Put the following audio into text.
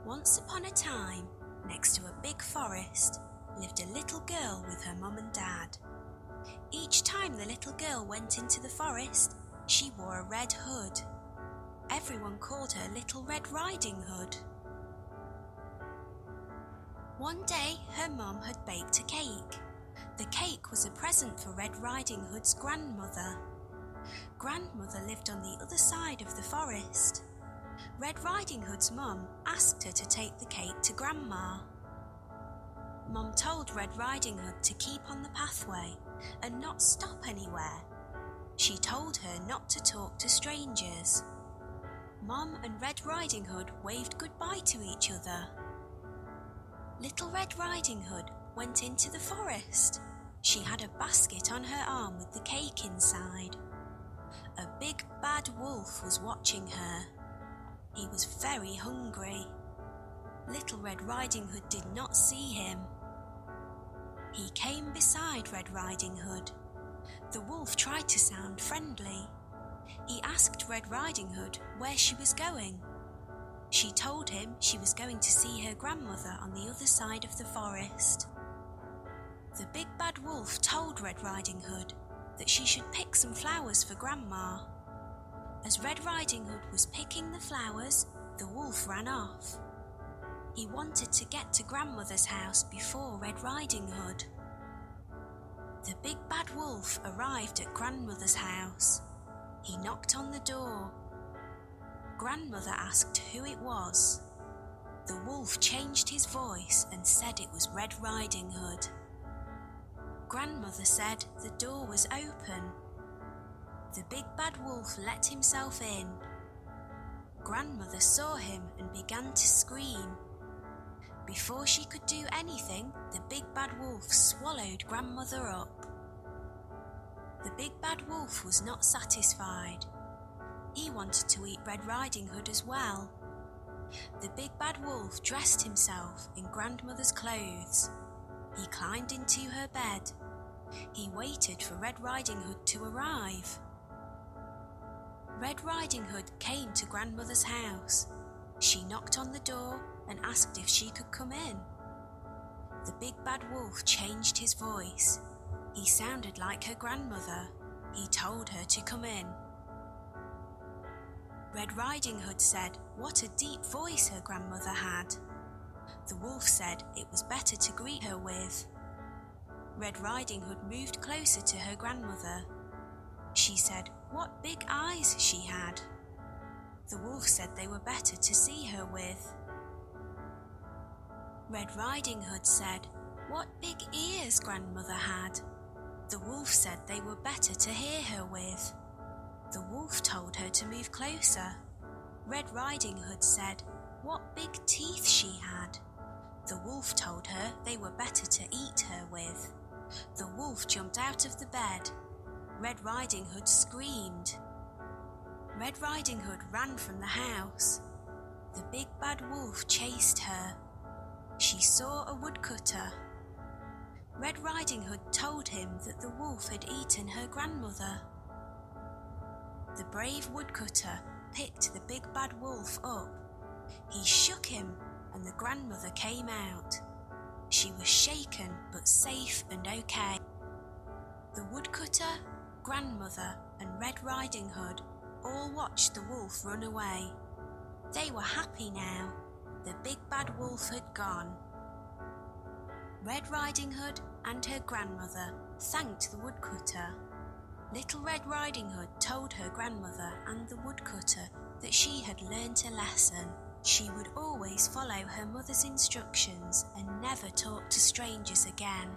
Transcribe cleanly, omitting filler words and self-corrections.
Once upon a time, next to a big forest, lived a little girl with her mum and dad. Each time the little girl went into the forest, she wore a red hood. Everyone called her Little Red Riding Hood. One day, her mum had baked a cake. The cake was a present for Red Riding Hood's grandmother. Grandmother lived on the other side of the forest. Red Riding Hood's mum asked her to take the cake to Grandma. Mum told Red Riding Hood to keep on the pathway and not stop anywhere. She told her not to talk to strangers. Mum and Red Riding Hood waved goodbye to each other. Little Red Riding Hood went into the forest. She had a basket on her arm with the cake inside. A big bad wolf was watching her. He was very hungry. Little Red Riding Hood did not see him. He came beside Red Riding Hood. The wolf tried to sound friendly. He asked Red Riding Hood where she was going. She told him she was going to see her grandmother on the other side of the forest. The big bad wolf told Red Riding Hood that she should pick some flowers for Grandma. As Red Riding Hood was picking the flowers, the wolf ran off. He wanted to get to Grandmother's house before Red Riding Hood. The big bad wolf arrived at Grandmother's house. He knocked on the door. Grandmother asked who it was. The wolf changed his voice and said it was Red Riding Hood. Grandmother said the door was open. The big bad wolf let himself in. Grandmother saw him and began to scream. Before she could do anything, the big bad wolf swallowed Grandmother up. The big bad wolf was not satisfied. He wanted to eat Red Riding Hood as well. The big bad wolf dressed himself in Grandmother's clothes. He climbed into her bed. He waited for Red Riding Hood to arrive. Red Riding Hood came to Grandmother's house. She knocked on the door and asked if she could come in. The big bad wolf changed his voice. He sounded like her grandmother. He told her to come in. Red Riding Hood said what a deep voice her grandmother had. The wolf said it was better to greet her with. Red Riding Hood moved closer to her grandmother. She said what big eyes she had. The wolf said they were better to see her with. Red Riding Hood said what big ears grandmother had. The wolf said they were better to hear her with. The wolf told her to move closer. Red Riding Hood said what big teeth she had. The wolf told her they were better to eat her with. The wolf jumped out of the bed. Red Riding Hood screamed. Red Riding Hood ran from the house. The big bad wolf chased her. She saw a woodcutter. Red Riding Hood told him that the wolf had eaten her grandmother. The brave woodcutter picked the big bad wolf up. He shook him and the grandmother came out. She was shaken but safe and okay. The woodcutter, grandmother and Red Riding Hood all watched the wolf run away. They were happy now. The big bad wolf had gone. Red Riding Hood and her grandmother thanked the woodcutter. Little Red Riding Hood told her grandmother and the woodcutter that she had learnt a lesson. She would always follow her mother's instructions and never talk to strangers again.